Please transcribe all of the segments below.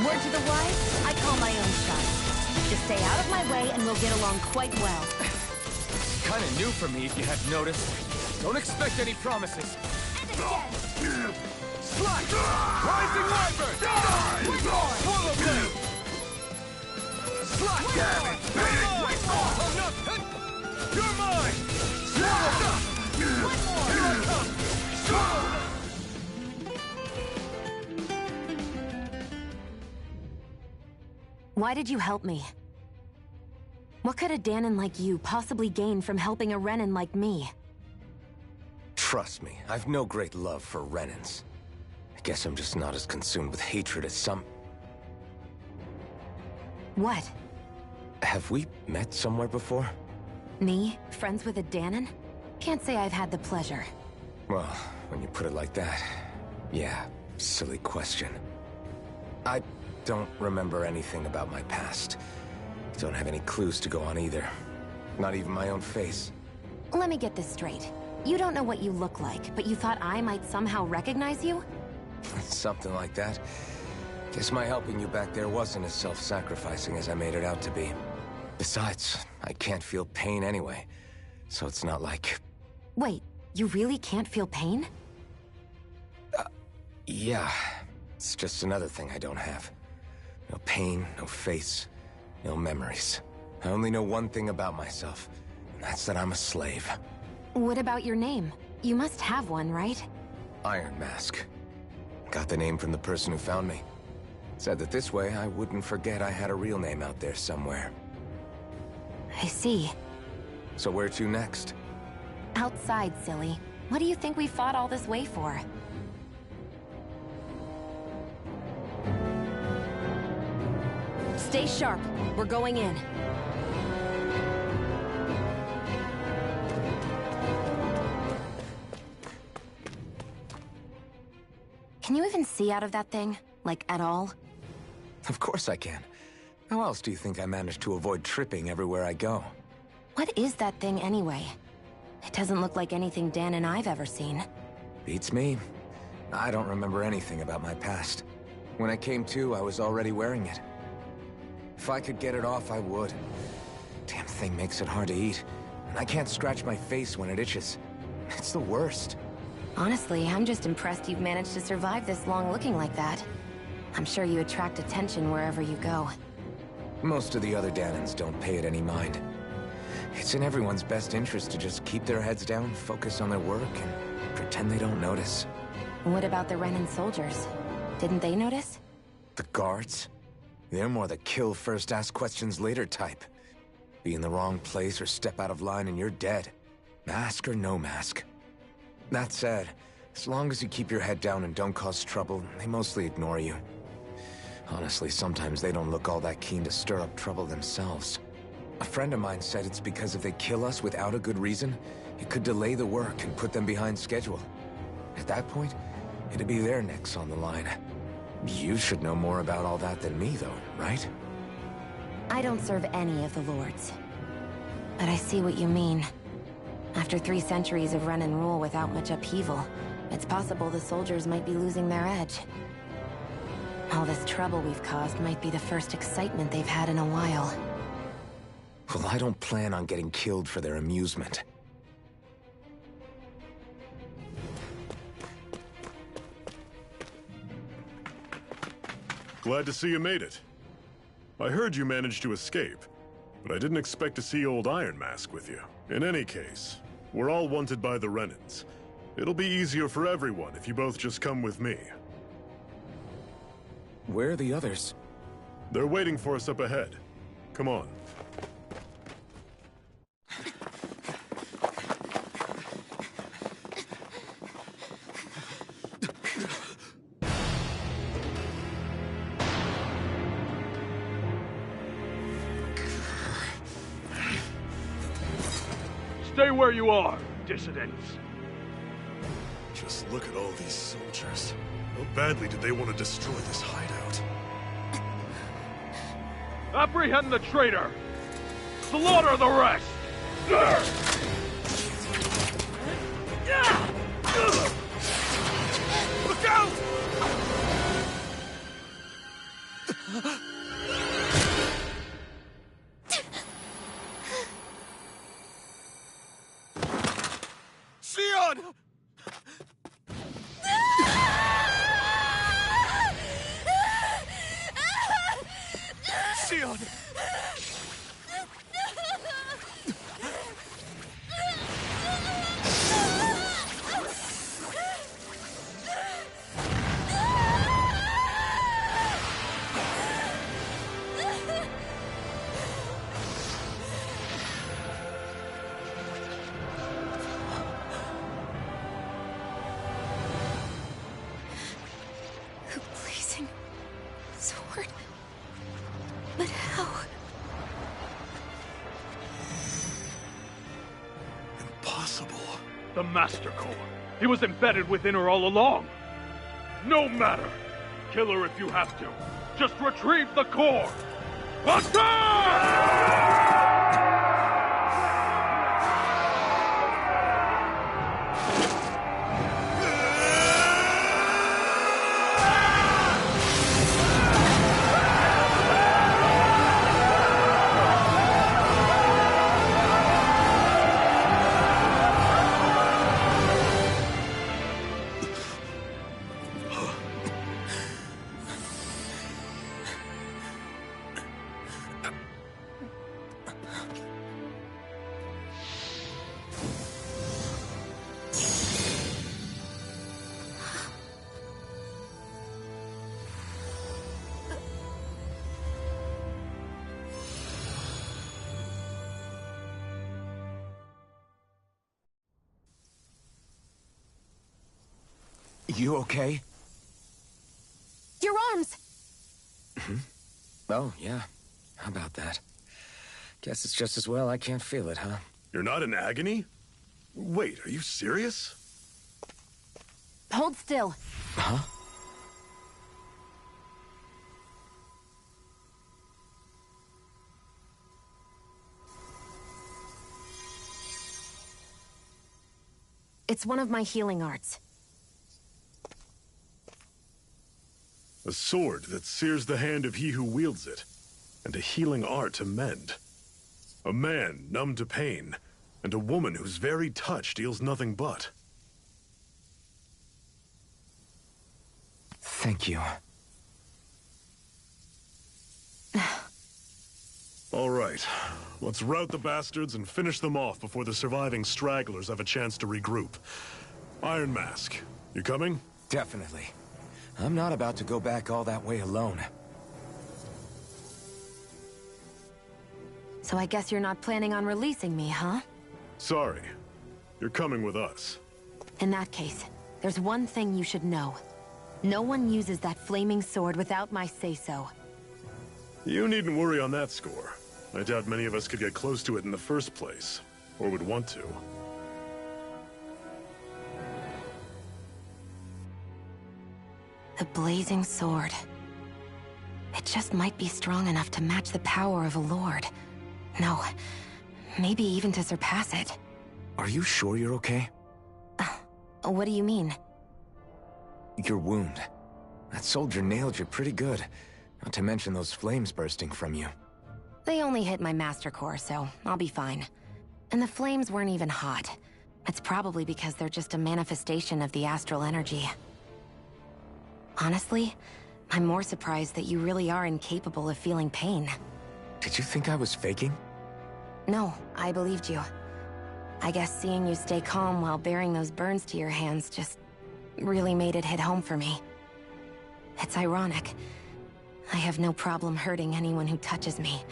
Word to the wise, I call my own shots. Just stay out of my way and we'll get along quite well. Kinda new for me, if you hadn't noticed. Don't expect any promises. And again! Slash! Rising Wyvern! Swallow Blade! Slash! Damn it! Oh, no! You're mine! Swallow! One more! Here I come! Swallow! Why did you help me? What could a Dahnan like you possibly gain from helping a Renan like me? Trust me, I've no great love for Renans. I guess I'm just not as consumed with hatred as some... What? Have we met somewhere before? Me? Friends with a Dahnan? Can't say I've had the pleasure. Well, when you put it like that, yeah, silly question. I don't remember anything about my past. Don't have any clues to go on either. Not even my own face. Let me get this straight. You don't know what you look like, but you thought I might somehow recognize you? Something like that. Guess my helping you back there wasn't as self-sacrificing as I made it out to be. Besides, I can't feel pain anyway, so it's not like... Wait, you really can't feel pain? Yeah. It's just another thing I don't have. No pain, no face, no memories. I only know one thing about myself, and that's that I'm a slave. What about your name? You must have one, right? Iron Mask. Got the name from the person who found me. Said that this way I wouldn't forget I had a real name out there somewhere. I see. So where to next? Outside, silly. What do you think we fought all this way for? Stay sharp. We're going in. Can you even see out of that thing? Like, at all? Of course I can. How else do you think I managed to avoid tripping everywhere I go? What is that thing anyway? It doesn't look like anything Dahnan I've ever seen. Beats me. I don't remember anything about my past. When I came to, I was already wearing it. If I could get it off, I would. Damn thing makes it hard to eat. And I can't scratch my face when it itches. It's the worst. Honestly, I'm just impressed you've managed to survive this long looking like that. I'm sure you attract attention wherever you go. Most of the other Dahnans don't pay it any mind. It's in everyone's best interest to just keep their heads down, focus on their work, and pretend they don't notice. What about the Renan soldiers? Didn't they notice? The guards? They're more the kill first, ask questions later type. Be in the wrong place or step out of line and you're dead. Mask or no mask. That said, as long as you keep your head down and don't cause trouble, they mostly ignore you. Honestly, sometimes they don't look all that keen to stir up trouble themselves. A friend of mine said it's because if they kill us without a good reason, it could delay the work and put them behind schedule. At that point, it'd be their necks on the line. You should know more about all that than me, though, right? I don't serve any of the lords. But I see what you mean. After 3 centuries of Renan rule without much upheaval, it's possible the soldiers might be losing their edge. All this trouble we've caused might be the first excitement they've had in a while. Well, I don't plan on getting killed for their amusement. Glad to see you made it. I heard you managed to escape, but I didn't expect to see old Iron Mask with you. In any case, we're all wanted by the Renans. It'll be easier for everyone if you both just come with me. Where are the others? They're waiting for us up ahead. Come on. Stay where you are, dissidents. Just look at all these soldiers. How badly did they want to destroy this hideout? Apprehend the traitor! Slaughter the rest! Look out! Master Core. He was embedded within her all along. No matter. Kill her if you have to. Just retrieve the core. Attack! You okay? Your arms! Oh, yeah. How about that? Guess it's just as well I can't feel it, huh? You're not in agony? Wait, are you serious? Hold still. Huh? It's one of my healing arts. A sword that sears the hand of he who wields it, and a healing art to mend. A man numb to pain, and a woman whose very touch deals nothing but. Thank you. All right, let's rout the bastards and finish them off before the surviving stragglers have a chance to regroup. Iron Mask, you coming? Definitely. I'm not about to go back all that way alone. So I guess you're not planning on releasing me, huh? Sorry. You're coming with us. In that case, there's one thing you should know. No one uses that flaming sword without my say-so. You needn't worry on that score. I doubt many of us could get close to it in the first place, or would want to. The blazing sword. It just might be strong enough to match the power of a lord. No, maybe even to surpass it. Are you sure you're okay? What do you mean? Your wound. That soldier nailed you pretty good. Not to mention those flames bursting from you. They only hit my master core, so I'll be fine. And the flames weren't even hot. It's probably because they're just a manifestation of the astral energy. Honestly, I'm more surprised that you really are incapable of feeling pain. Did you think I was faking? No, I believed you. I guess seeing you stay calm while bearing those burns to your hands just really made it hit home for me. It's ironic. I have no problem hurting anyone who touches me.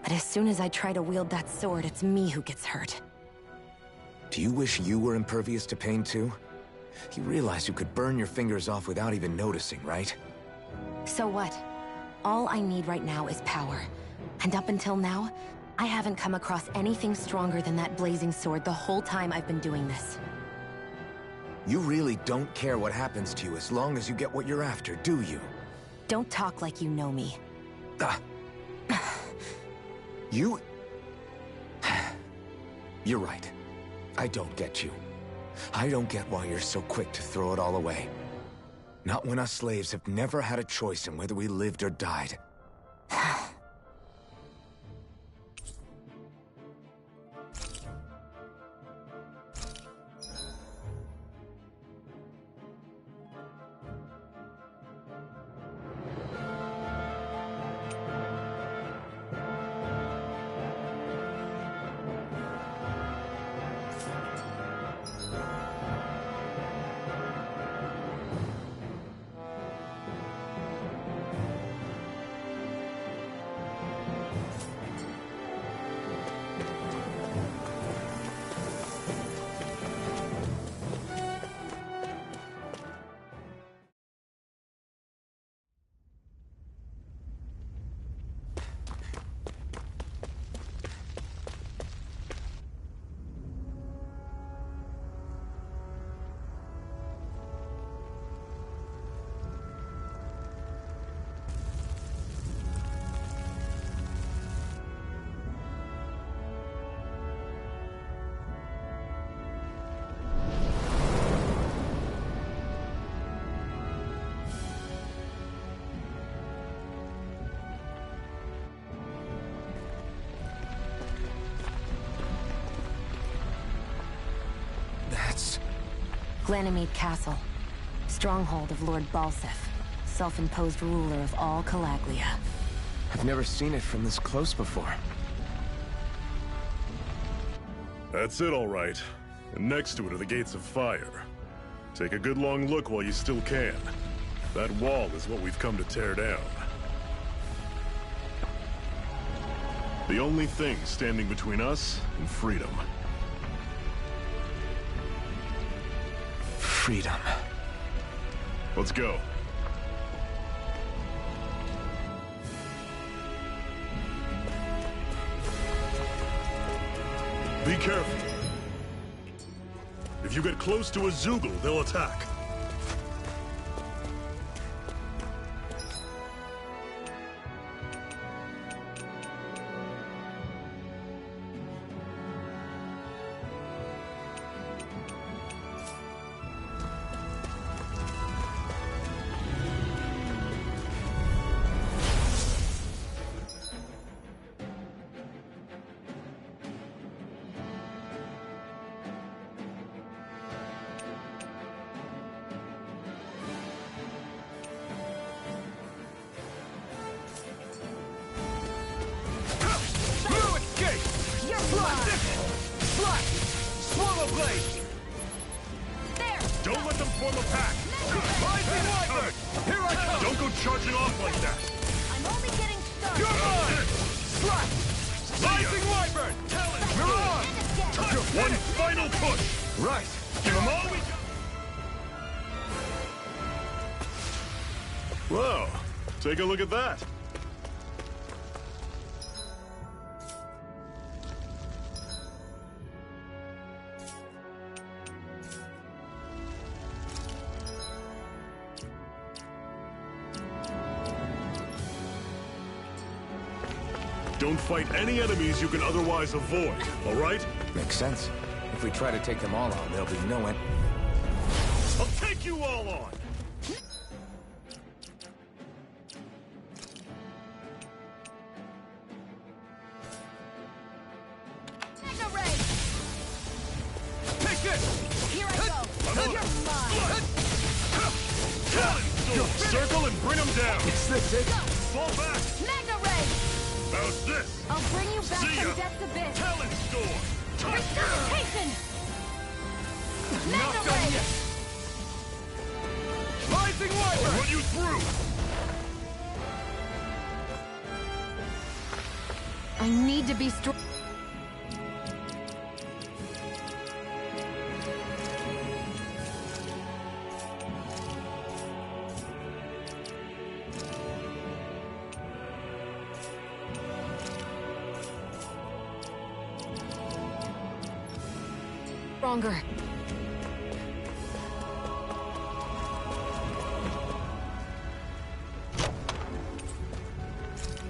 But as soon as I try to wield that sword, it's me who gets hurt. Do you wish you were impervious to pain too? You realize you could burn your fingers off without even noticing, right? So what? All I need right now is power. And up until now, I haven't come across anything stronger than that blazing sword the whole time I've been doing this. You really don't care what happens to you as long as you get what you're after, do you? Don't talk like you know me. You... You're right. I don't get you. I don't get why you're so quick to throw it all away. Not when us slaves have never had a choice in whether we lived or died. Ganymede Castle. Stronghold of Lord Balseph, self-imposed ruler of all Calaglia. I've never seen it from this close before. That's it, all right. And next to it are the Gates of Fire. Take a good long look while you still can. That wall is what we've come to tear down. The only thing standing between us and freedom. Freedom. Let's go. Be careful. If you get close to a Zeugle, they'll attack. Don't let them form a pack! Rising Wyvern! Here I come! Don't go charging off like that! I'm only getting started. You're mine! Slap! See ya. Rising Wyvern! You're on! One final push! Right! Give them all we got! Whoa! Take a look at that! Don't fight any enemies you can otherwise avoid, all right? Makes sense. If we try to take them all on, there'll be no end. I'll take you all on! Mega Ray! Take this! Here I go. You're mine. Talon Storm! Circle and bring them down! Is this it? Fall back! Mega Ray! How's this? I'll bring you back See ya. from Death's Abyss. Talon Storm! Resuscitation! Not Mega done Ray! yet! Rising Wyvern! Run you through! I need to be strong. Stronger.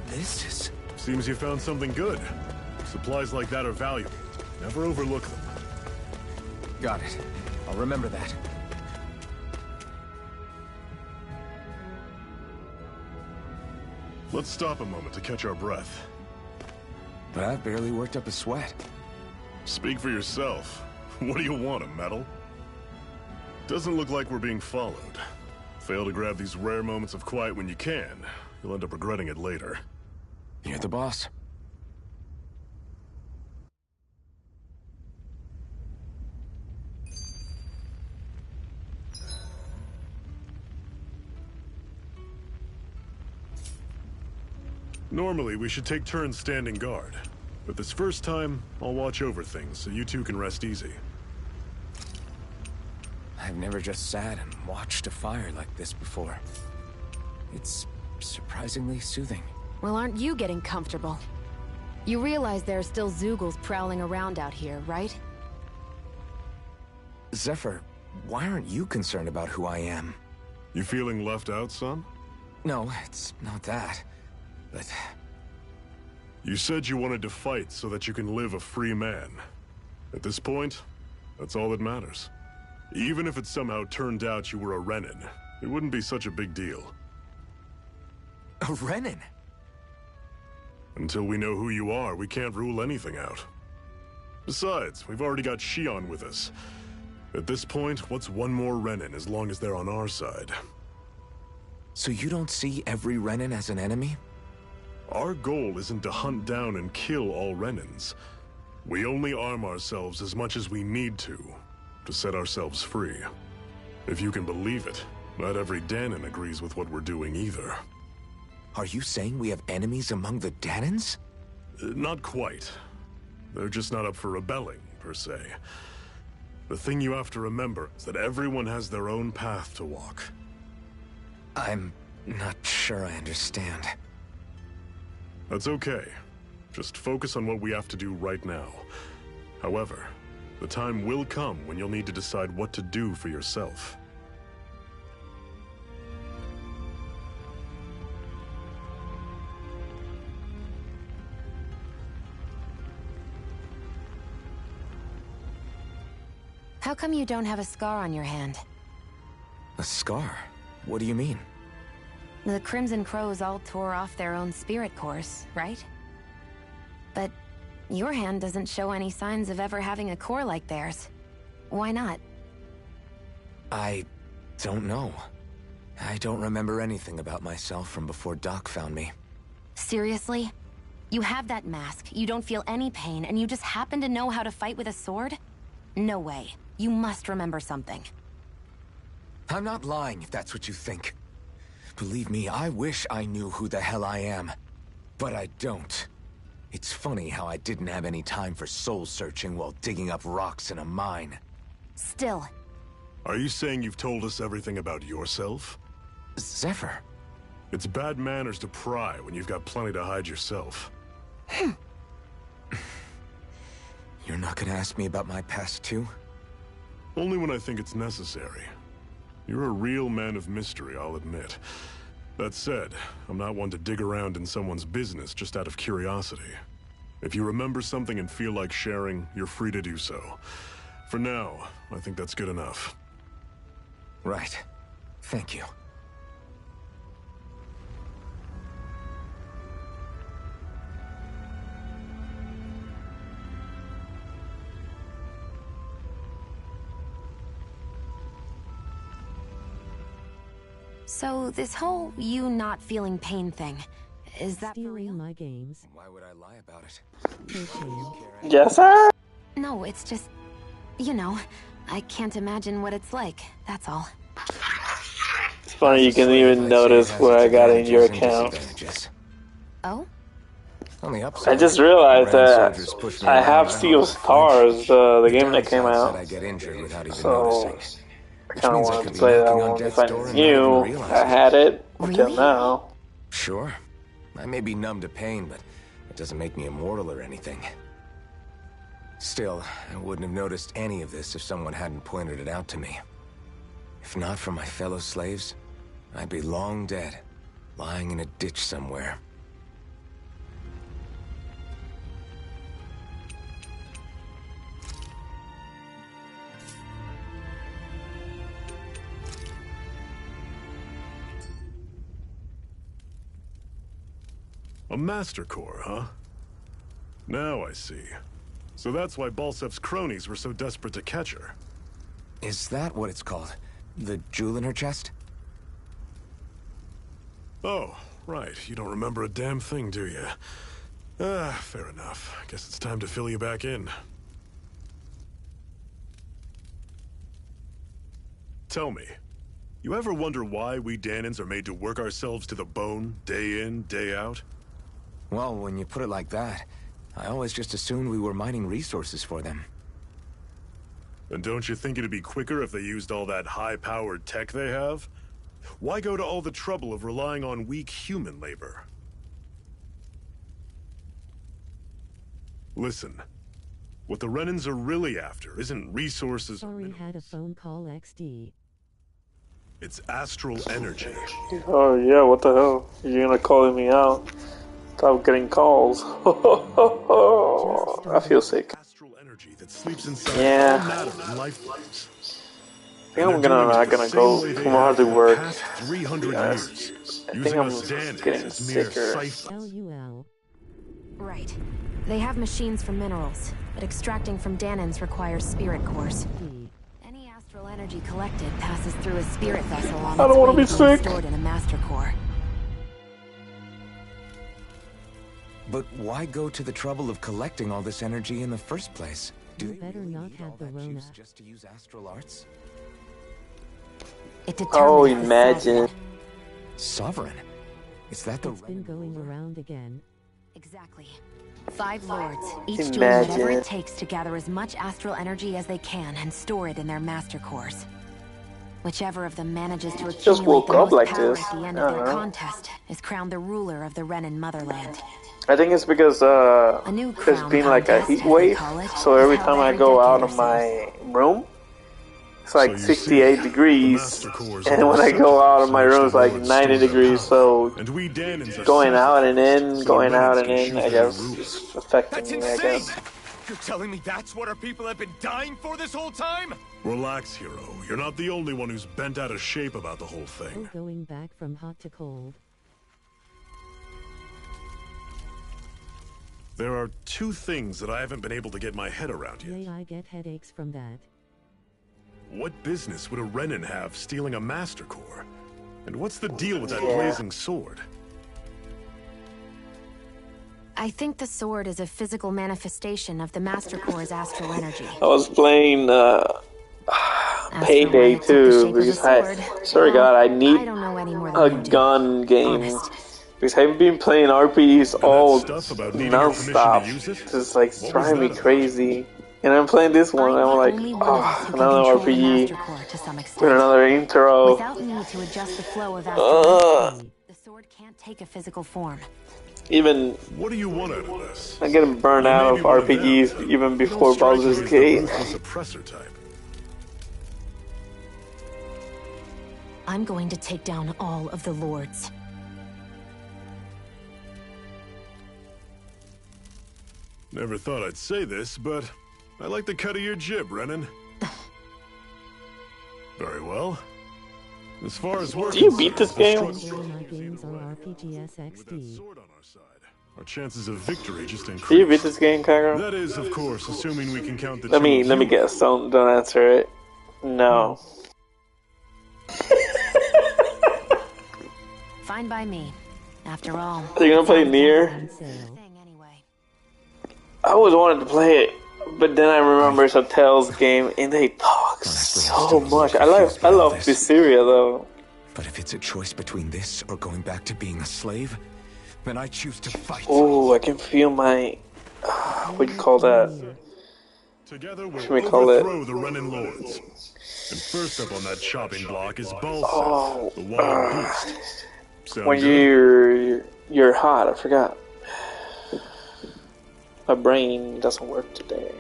This is... Seems you found something good. Supplies like that are valuable. Never overlook them. Got it. I'll remember that. Let's stop a moment to catch our breath. But I've barely worked up a sweat. Speak for yourself. What do you want, a medal? Doesn't look like we're being followed. Fail to grab these rare moments of quiet when you can, you'll end up regretting it later. You're the boss. Normally, we should take turns standing guard. But this first time, I'll watch over things so you two can rest easy. I've never just sat and watched a fire like this before. It's surprisingly soothing. Well, aren't you getting comfortable? You realize there are still Zeugles prowling around out here, right? Zephyr, why aren't you concerned about who I am? You feeling left out, son? No, it's not that. But You said you wanted to fight so that you can live a free man. At this point, that's all that matters. Even if it somehow turned out you were a Renin, it wouldn't be such a big deal. a Renin? Until we know who you are, we can't rule anything out. Besides, we've already got Shion with us. At this point, what's one more Renin as long as they're on our side? So you don't see every Renin as an enemy? Our goal isn't to hunt down and kill all Renins. We only arm ourselves as much as we need to set ourselves free. If you can believe it, not every Danon agrees with what we're doing either. Are you saying we have enemies among the Danons? Not quite. They're just not up for rebelling, per se. The thing you have to remember is that everyone has their own path to walk. I'm not sure I understand. That's okay. Just focus on what we have to do right now. However, the time will come when you'll need to decide what to do for yourself. How come you don't have a scar on your hand? A scar? What do you mean? The Crimson Crows all tore off their own spirit cores, right? But your hand doesn't show any signs of ever having a core like theirs. Why not? I don't know. I don't remember anything about myself from before Doc found me. Seriously? You have that mask, you don't feel any pain, and you just happen to know how to fight with a sword? No way. You must remember something. I'm not lying if that's what you think. Believe me, I wish I knew who the hell I am. But I don't. It's funny how I didn't have any time for soul-searching while digging up rocks in a mine. Still. Are you saying you've told us everything about yourself? Zephyr? It's bad manners to pry when you've got plenty to hide yourself. You're not gonna ask me about my past too? Only when I think it's necessary. You're a real man of mystery, I'll admit. That said, I'm not one to dig around in someone's business just out of curiosity. If you remember something and feel like sharing, you're free to do so. For now, I think that's good enough. Right. Thank you. So, this whole you not feeling pain thing, is that for real? Stealing my games. Why would I lie about it? For shame. Yes, sir? No, it's just... You know, I can't imagine what it's like, that's all. It's funny you can even notice what I got in your account. Oh? On the upside, I just realized Ren that soldiers pushed me I around have my Steel whole Stars, the game that came downside said out. I get injured without even So, noticing. I kind of means I wanted could to be play that knocking on one death's if I door and not knew even realize I it. had it until Really? now. Sure. I may be numb to pain, but it doesn't make me immortal or anything. Still, I wouldn't have noticed any of this if someone hadn't pointed it out to me. If not for my fellow slaves, I'd be long dead, lying in a ditch somewhere. A Master Core, huh? Now I see. So that's why Balsef's cronies were so desperate to catch her. Is that what it's called? The jewel in her chest? Oh, right. You don't remember a damn thing, do you? Fair enough. Guess it's time to fill you back in. Tell me, you ever wonder why we Danons are made to work ourselves to the bone, day in, day out? Well, when you put it like that, I always just assumed we were mining resources for them. And don't you think it'd be quicker if they used all that high-powered tech they have? Why go to all the trouble of relying on weak human labor? Listen, what the Renins are really after isn't resources or Sorry, minerals. had a phone call XD. It's astral energy. Oh yeah, what the hell? You're gonna call me out? Stop getting calls. I feel sick. Astral energy that sleeps inside Yeah. all matter and life forms. I think I'm not gonna go tomorrow to work. 300 Yes. years. I think Using I'm us Danons getting as mere sicker. ciphers. LUL. Right. They have machines for minerals, but extracting from Danons requires spirit cores. D. Any energy collected passes through a spirit vessel on I its don't wanna way be being sick. stored in a master core. But why go to the trouble of collecting all this energy in the first place? Do You they better really not need have all the that Rona. juice just to use astral arts? It determines Oh, the imagine. Sovereign? Is that the It's been Renan going ruler? around again. Exactly. 5 lords, each doing whatever Imagine. it takes to gather as much astral energy as they can and store it in their master cores. Whichever of them manages to accumulate woke the up most like power this. at the end I of don't their know. contest is crowned the ruler of the Renan motherland. I think it's because A new there's crown been like a contest, heat as they wave, call it, so is every held time I every go decade out or of so. my room, it's So like you see, 68 the degrees, Master Cores and are when I go receptacles out of in my which room the it's like Lords 90 store their degrees, power. so And we Dahnans are going out and sacrificed in, so the going out Renans and can in, choose I their guess, new ruler. is affecting That's me, I insane! guess. You're telling me that's what our people have been dying for this whole time? Relax, hero. You're not the only one who's bent out of shape about the whole Oh, thing. going back from hot to cold. There are two things that I haven't been able to get my head around yet. Yay, I get headaches from that. What business would a Renan have stealing a Master Core? And what's the deal with that Yeah. blazing sword? I think the sword is a physical manifestation of the Master Core's astral energy. I was playing As for Payday why it took the 2 shape of a because sword, sorry well, God, I need I don't know any more than a you do. gun game Honest. because I've been playing RPGs And that all stuff about needing your permission non-stop. to use it? It's like What was driving me that about? crazy. And I'm playing this one, I'm and I'm the like, only one of us who can another control the RPG Master Core to some with extent. another intro. Without need to adjust the flow of astral energy, the sword can't take a physical form. Even What do you want out of this? I'm getting burned You out may of be one of them, RPGs but even you before don't strike me Baldur's as the Gate. ruthless oppressor type. I'm going to take down all of the lords. Never thought I'd say this, but I like the cut of your jib, Renan. Very well. As far as we're Do you beat this concerned, game? the All my struggle games continues are either way. With that RPGSXD. sword on our side, our chances of victory just Do you beat increase. this game, Kyra? That is, of course, assuming we can count the Let two me of let me you. guess. Don't answer it. No. Fine by me. After all, Are you gonna play Nier? On sale. thing anyway. I always wanted to play it, but then I remember it's a Tales game, and they talk Honestly, I'm so still a little much. confused I by all love this. Visceria though. But if it's a choice between this or going back to being a slave, then I choose to fight. Oh, I can feel my what do you call that? Together we'll Should we call it- overthrow the Renan Lords. And first up on that chopping block is Balseth, Oh, the wild beast. Sound When good? you're hot. I forgot. My brain doesn't work today.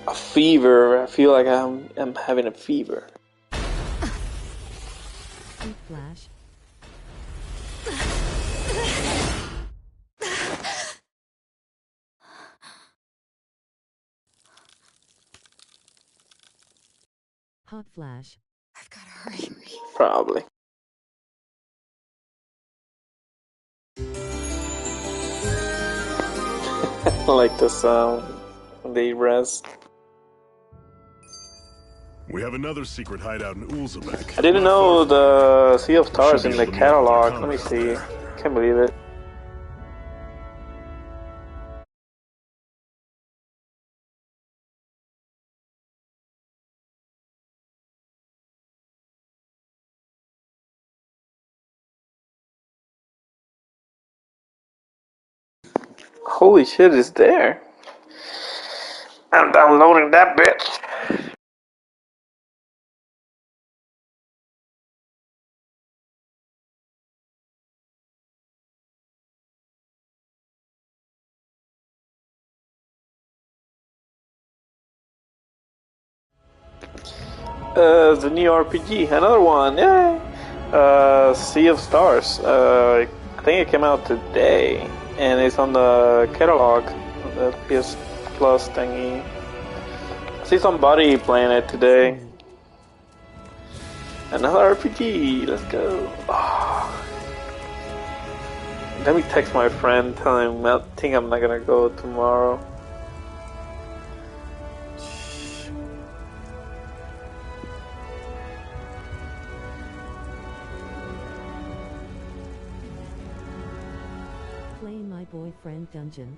A fever. I feel like I'm having a fever. Heat flash. Hot flash. I've gotta hurry. Probably. I like the sound when they rest. We have another secret hideout in Ulzebek. I didn't Not know far from the Sea of Stars Should in be the able to meet up with your catalog. Let me comrades see. there. Can't believe it. Holy shit, it's there. I'm downloading that bitch. The new RPG, another one, yay! Sea of Stars. I think it came out today, and it's on the catalog, the PS Plus thingy. I see somebody playing it today. Another RPG, let's go. Oh. Let me text my friend, tell him I think I'm not gonna go tomorrow. boyfriend dungeon.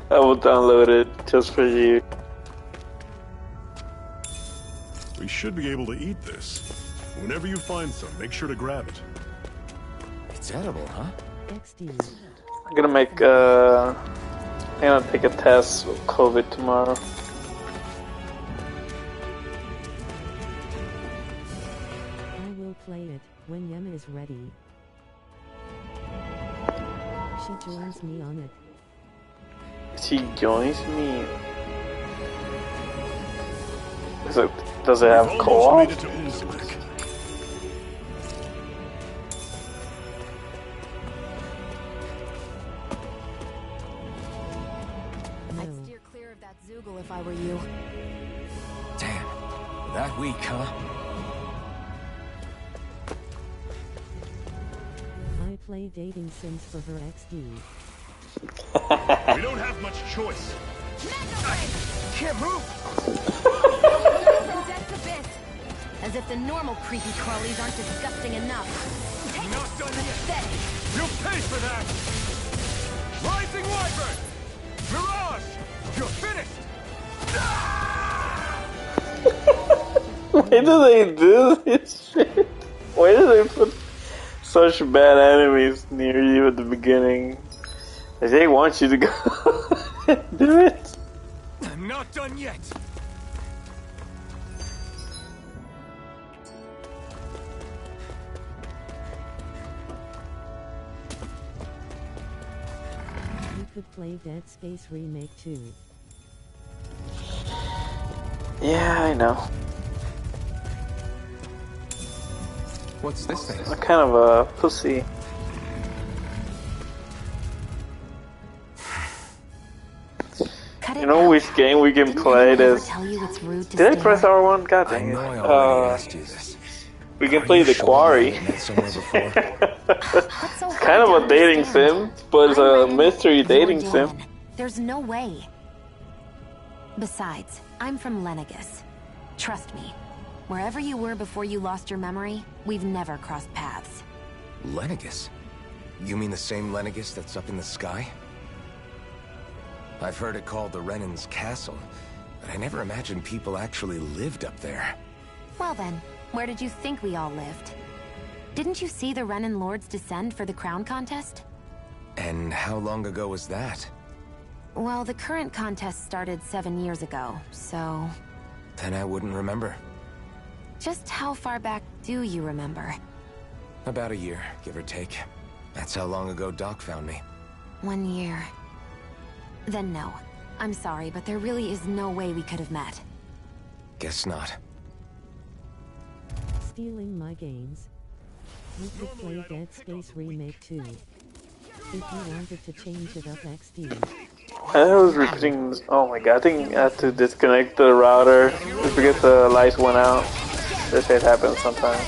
I will download it just for you. We should be able to eat this. Whenever you find some, make sure to grab it. It's edible, huh? XD. I'm gonna make I'm gonna take a test of COVID tomorrow. I will play it when Yem is ready. She joins me on it. She joins me. Does it have We've co-op? almost made it to Uzbek. I'd steer clear of that Zoogle if I were you. Damn. That weak, huh? I play dating sims for her XD. We don't have much choice. Can't move! From Death's Abyss. As if the normal creepy crawlies aren't disgusting enough. Take Not done yet. pathetic. You'll pay for that! Rising Wyvern! Mirage! You're finished! Why do they do this shit? Why do they put such bad enemies near you at the beginning? They want you to go do it. I'm not done yet! You could play Dead Space Remake 2. Yeah, I know. What's this thing? I'm kind of a pussy. Cut it You know out. which game we can Didn't play anyone ever this? tell you it's rude to Did I stare? press R1? God I dang it. know I already asked you this. We can Are play you the sure Quarry. you've met somewhere before? What's so Kind hard of to a dating understand? sim, but it's I'm a Ren, mystery you're dating sim. Dan. There's no way. Besides, I'm from Lenegus. Trust me. Wherever you were before you lost your memory, we've never crossed paths. Lenegus? You mean the same Lenegus that's up in the sky? I've heard it called the Renan's Castle, but I never imagined people actually lived up there. Well then, where did you think we all lived? Didn't you see the Renan Lords descend for the crown contest? And how long ago was that? Well, the current contest started 7 years ago, so... Then I wouldn't remember. Just how far back do you remember? About a year, give or take. That's how long ago Doc found me. 1 year. Then no. I'm sorry, but there really is no way we could have met. Guess not. Stealing my games. You could play Dead Space Remake 2. If you wanted to change it up XD. I was repeating. Oh my god, I think I had to disconnect the router. I forget the lights went out. This shit happens sometimes.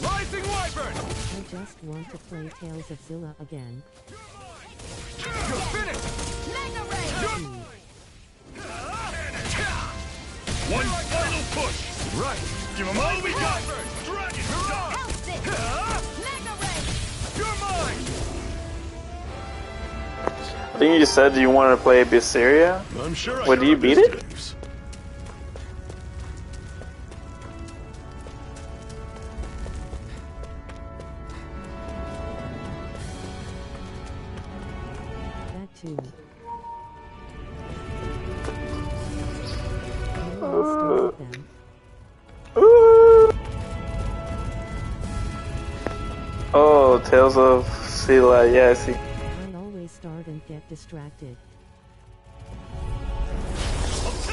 Rising Wyvern! I just want to play Tales of Zilla again. You're finished! One final push! Right! Give them all we got! Dragon Star! You're mine! I think you just said you wanted to play Abyssiria. I'm sure I What, do you got beat this it? games. That too. You all started them. Oh, Tales of Sila, yeah, I see. I always start and get distracted.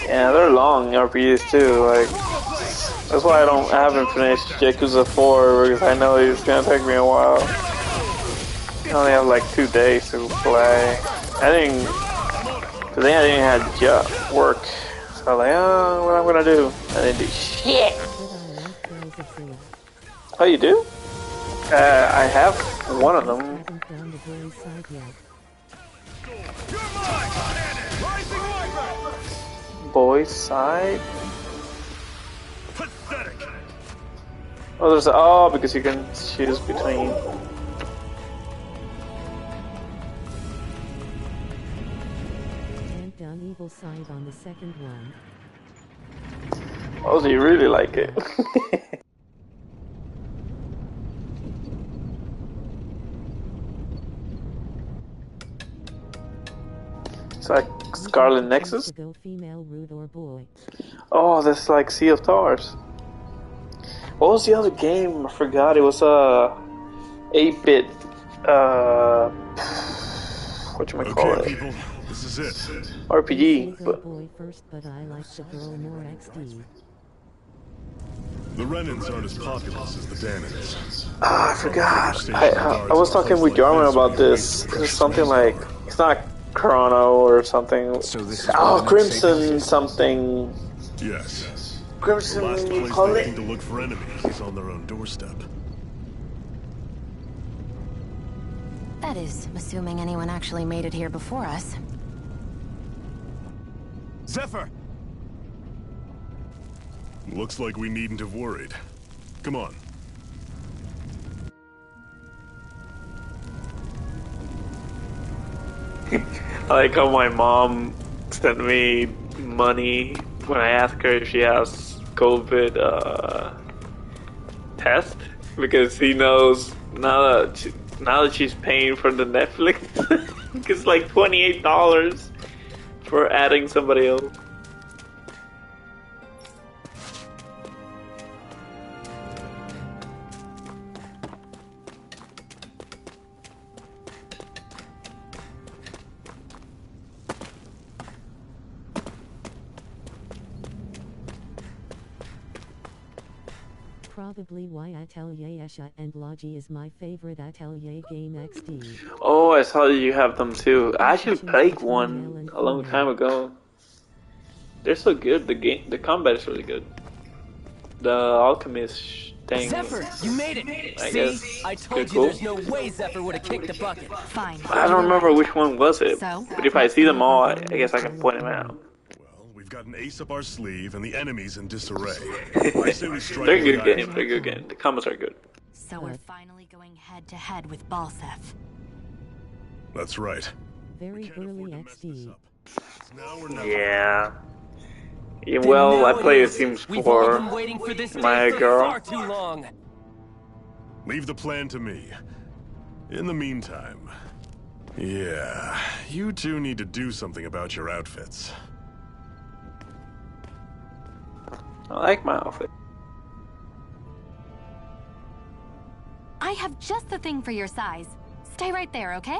Yeah, they're long RPGs too, like, that's why I haven't finished Yakuza 4, because I know it's gonna take me a while. I only have like 2 days to play. Today I didn't have work, so I'm like, oh, what I'm gonna do? I didn't do shit! But I like Tales of Zilla. Oh, you do? I have one of them. Haven't done the boys' side yet. You're mine! Rising Wyvern! boys' side? Pathetic. Oh, because you can choose between. And on evil side on the second one. Oh, so you really like it. It's like Scarlet Nexus? To go female, rude or boy. Oh, that's like Sea of Stars. What was the other game? I forgot. It was 8-bit. Whatchamacallit? Okay, people, this is it. RPG. Go But boy first, but I like the girl more XD. The Renans aren't as populous as the Danans. I forgot. I was talking with Jarman about this. It's something like, it's not Chrono or something. So this is Oh, what Crimson something. Yes. The Crimson last place call they it? think to look for enemies is on their own doorstep. That is, assuming anyone actually made it here before us. Zephyr! Looks like we needn't have worried. Come on. I like how my mom sent me money when I asked her if she has COVID test, because he knows now that she's paying for the Netflix. It's like $28 for adding somebody else. Probably why Atelier Esha and Logi is my favorite Atelier game XD. Oh, I saw that you have them too. I actually played one a long time ago. They're so good. The combat is really good. The alchemist thing. Zephyr, you made it! I See? guess I told you cool. there's no way Zephyr would have kicked the bucket. Fine. I don't remember which one was it, So? but if I see them all, I guess I can point them out. Well, we've got an ace up our sleeve and the enemy's in disarray. I say we strike They're while good the iron's games. They're good games. The combos are good. So we're finally going head to head with Balsef. That's right. Very early XD. Now or never. Yeah. Yeah, Then well, I now play it The is. Sims We've all 4. been waiting for this My day for girl. far too long. Leave the plan to me. In the meantime, yeah, you two need to do something about your outfits. I like my outfit. I have just the thing for your size. Stay right there, okay?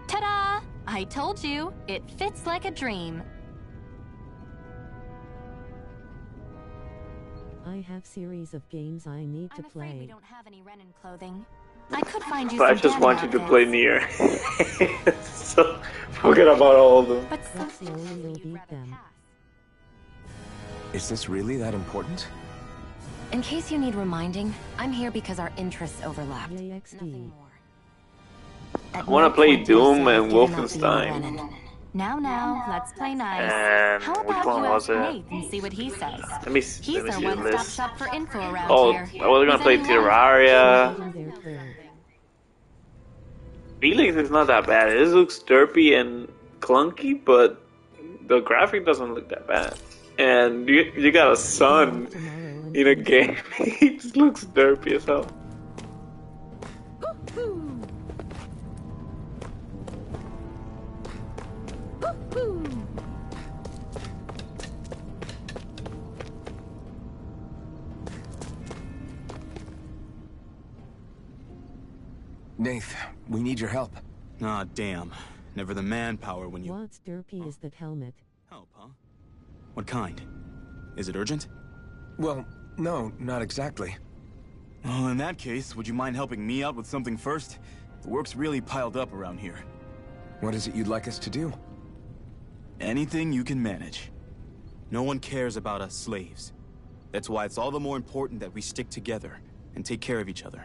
Ta-da! I told you, it fits like a dream. I have series of games I need to I'm afraid we play. don't have any Renin clothing. I could find you But I some just Danny want you to outfits. play Nier. So, forget about all of them. But That's the something only tells me way you'd beat rather them. pass. Is this really that important? In case you need reminding, I'm here because our interests overlap. Yay, Nothing XD. more. At I wanna no play point did I Doom say and I did not be a Wolfenstein. Renin. Now, let's play nice. And How which about one you was ask it? Nate and see what he says? Let me He's see our the one-stop list. shop for info around Oh, here. I was gonna Who's play anyone? Terraria. Waiting their turn. Felix is not that bad. It looks derpy and clunky, but the graphic doesn't look that bad. And you got a sun Tomorrow and in a Tuesday. game. It just looks derpy as hell. Woohoo! Woohoo! Nath, we need your help. Ah, damn. Never the manpower when you... What's derpy is that helmet. Help, huh? What kind? Is it urgent? Well, no, not exactly. Well, in that case, would you mind helping me out with something first? The work's really piled up around here. What is it you'd like us to do? Anything you can manage. No one cares about us slaves. That's why it's all the more important that we stick together and take care of each other.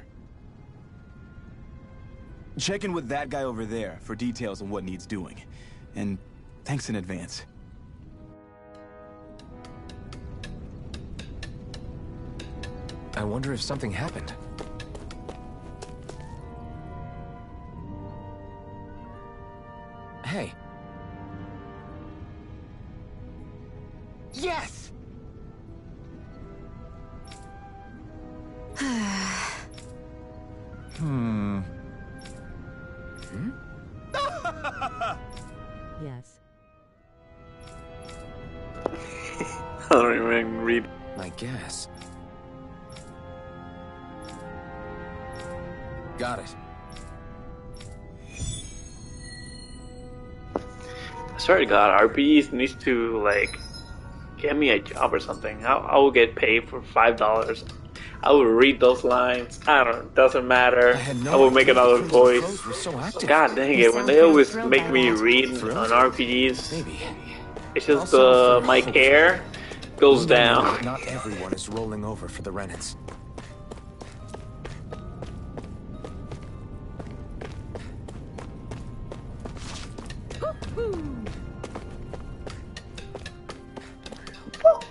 Check in with that guy over there for details on what needs doing. And thanks in advance. I wonder if something happened. Hey. Yes! Yes. I don't even read. I guess. Got it. I swear to God, RPGs needs to like get me a job or something. I will get paid for $5. I will read those lines. I don't know. Doesn't matter. I will make another voice. God dang it! When they always make me read on RPGs, it's just my care goes down. Not everyone is rolling over for the Renans.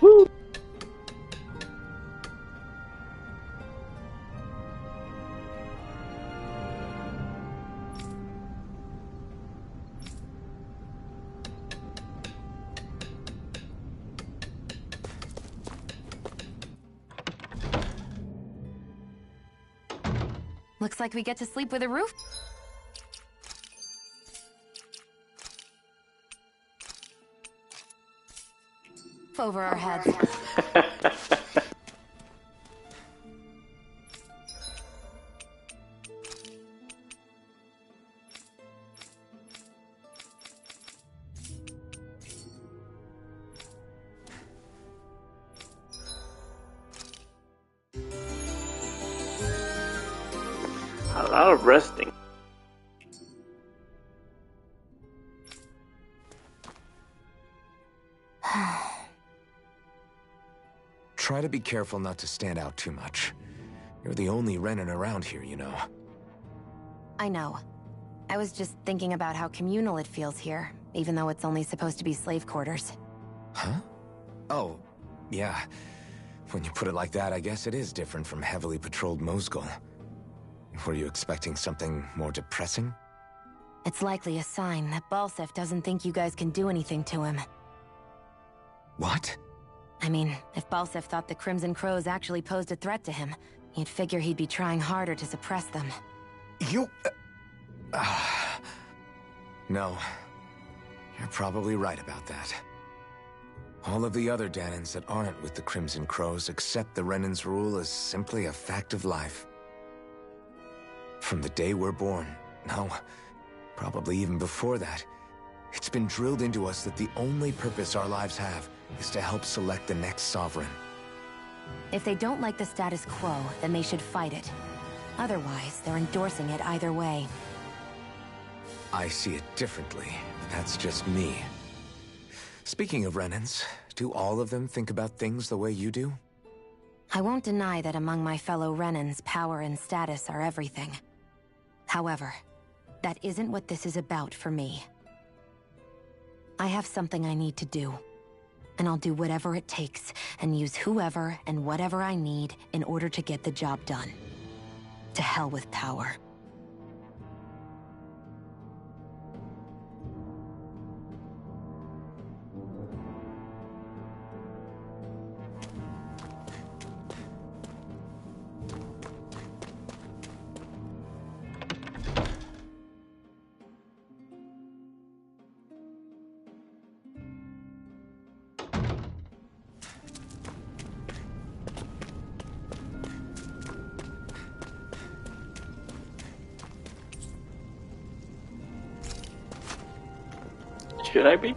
Woo! Looks like we get to sleep with a roof. Over our heads. A lot of resting. Try to be careful not to stand out too much. You're the only Renan around here, you know. I know. I was just thinking about how communal it feels here, even though it's only supposed to be slave quarters. Huh? Oh, yeah. When you put it like that, I guess it is different from heavily patrolled Mosgul. Were you expecting something more depressing? It's likely a sign that Balseph doesn't think you guys can do anything to him. What? I mean, if Balseph thought the Crimson Crows actually posed a threat to him, you'd figure he'd be trying harder to suppress them. You... No. You're probably right about that. All of the other Dahnans that aren't with the Crimson Crows accept the Renan's rule as simply a fact of life. From the day we're born, no, probably even before that, it's been drilled into us that the only purpose our lives have is to help select the next sovereign. If they don't like the status quo, then they should fight it. Otherwise, they're endorsing it either way. I see it differently. That's just me. Speaking of Renans, do all of them think about things the way you do? I won't deny that among my fellow Renans, power and status are everything. However, that isn't what this is about for me. I have something I need to do, and I'll do whatever it takes and use whoever and whatever I need in order to get the job done. To hell with power. Should I be?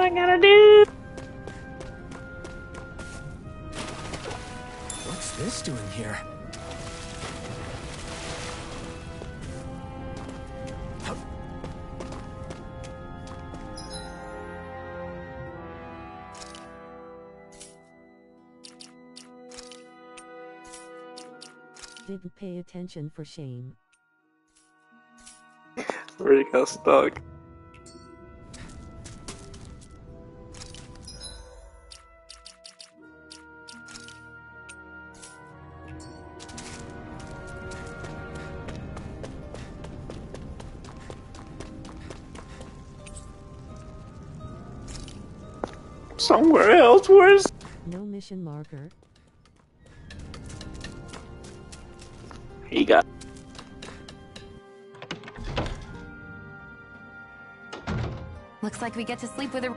I gotta do? What's this doing here? Didn't pay attention for shame. Where you got stuck? Somewhere else? Where's... No mission marker. He got... Looks like we get to sleep with a...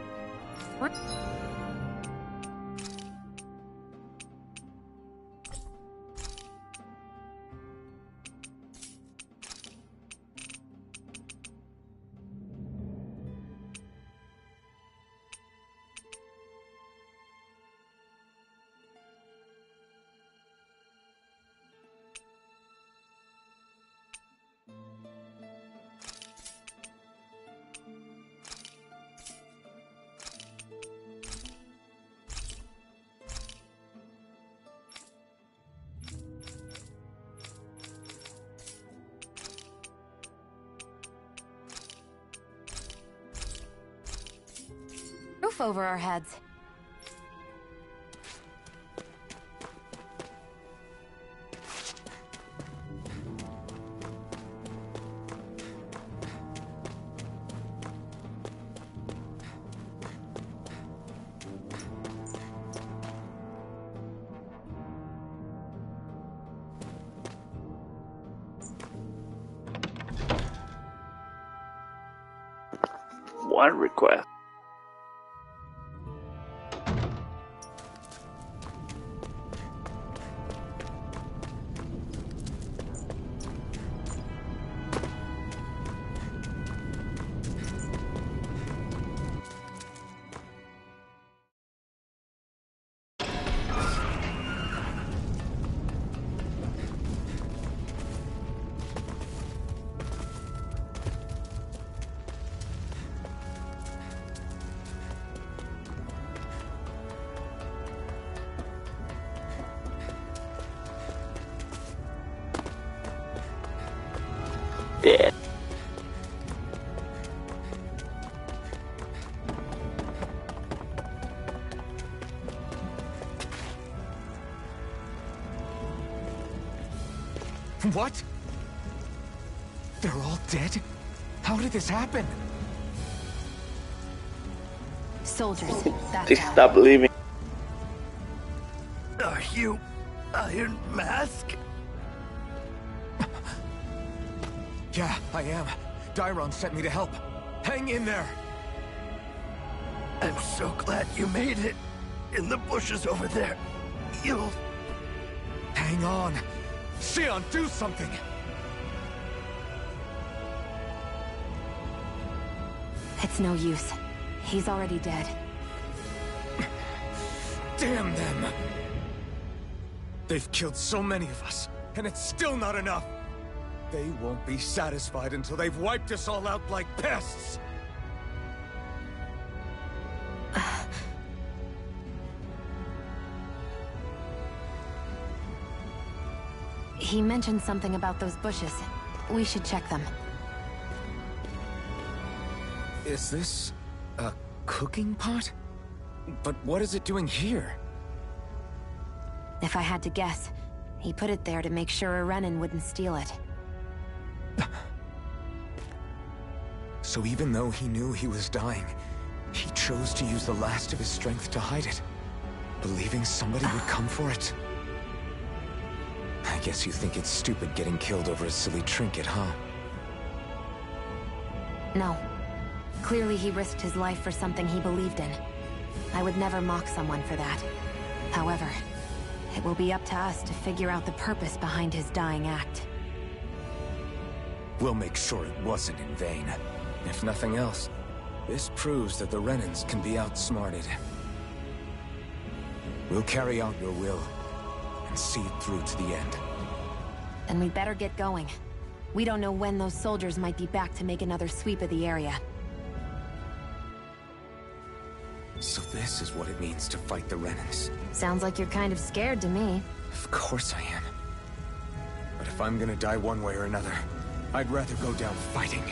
roof over our heads. One request. Dead. What? They're all dead? How did this happen? Soldiers, that's They how. stopped leaving. Are you Iron Mask? Yeah, I am. Dairon sent me to help. Hang in there! I'm so glad you made it. In the bushes over there. You'll... Hang on! Xion, do something! It's no use. He's already dead. Damn them! They've killed so many of us, and it's still not enough! They won't be satisfied until they've wiped us all out like pests! He mentioned something about those bushes. We should check them. Is this... a cooking pot? But what is it doing here? If I had to guess, he put it there to make sure a Renan wouldn't steal it. So even though he knew he was dying, he chose to use the last of his strength to hide it, believing somebody would come for it. I guess you think it's stupid getting killed over a silly trinket, huh? No. Clearly he risked his life for something he believed in. I would never mock someone for that. However, it will be up to us to figure out the purpose behind his dying act. We'll make sure it wasn't in vain. If nothing else, This proves that the Renans can be outsmarted. We'll carry out your will and see it through to the end. Then we better get going. We don't know when those soldiers might be back to make another sweep of the area. So this is what it means to fight the Renans. Sounds like you're kind of scared to me. Of course I am. But if I'm gonna die one way or another, I'd rather go down fighting.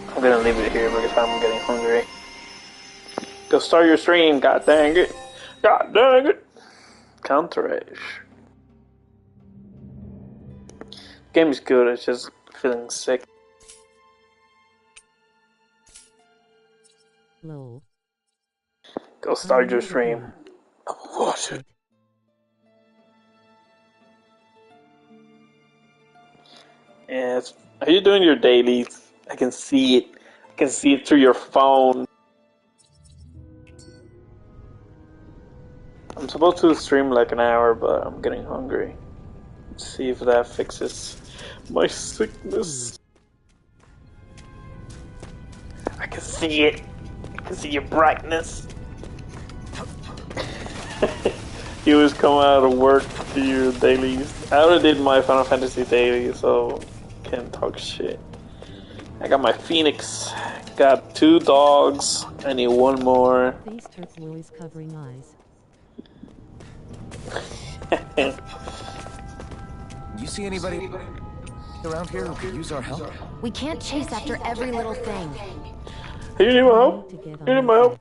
I'm gonna leave it here because I'm getting hungry. Go start your stream, god dang it. God dang it. Counter-Edge. Game is good, it's just feeling sick. Lol. Go start your stream. Watch it. Yes. Are you doing your dailies? I can see it. I can see it through your phone. I'm supposed to stream like an hour, but I'm getting hungry. Let's see if that fixes my sickness. I can see it. I can see your brightness. You always come out of work to your dailies. I already did my Final Fantasy daily, so can't talk shit. I got my Phoenix. Got 2 dogs. I need 1 more. Face hurts Lily's covering eyes. You see anybody around here who could use our help? We can't chase after every little thing. Hey, you need my help? You need my help?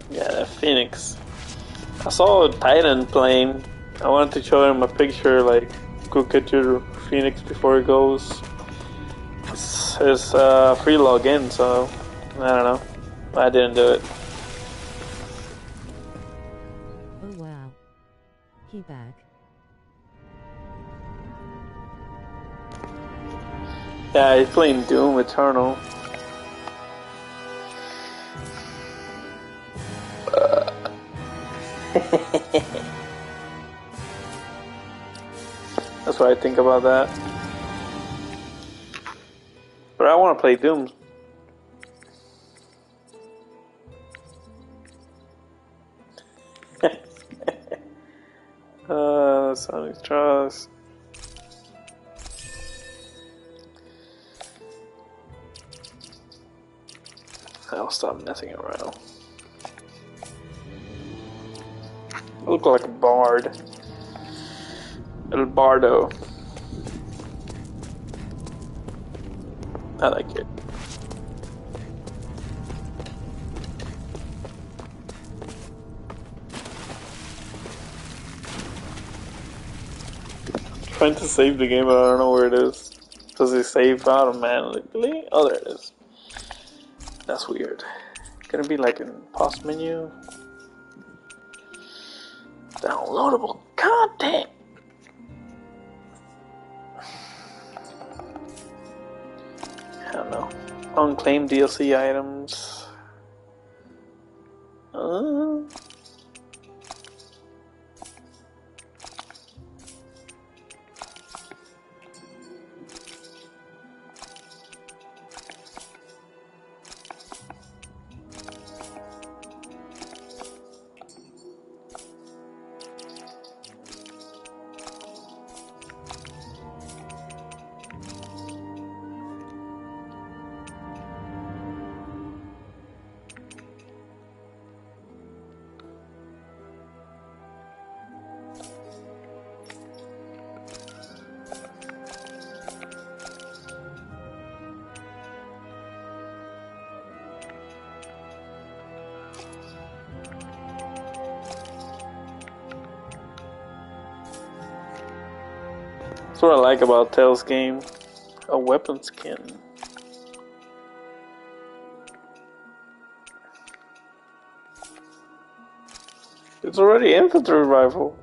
Yeah, that Phoenix. I saw a Titan playing. I wanted to show him a picture, like, go get your Phoenix before it goes. It's free login, so I don't know. I didn't do it. Oh wow. He back. Yeah, he's playing Doom Eternal. That's what I think about that. But I want to play Doom. Sonic Trust. I'll stop messing around. I look like a bard. El Bardo. I like it. Trying to save the game, but I don't know where it is. Does it save automatically? Oh, there it is. That's weird. Gonna be like in pause menu. Downloadable content. I don't know. Unclaimed DLC items. That's what I like about Tell's game. A weapon skin. It's already infantry rifle.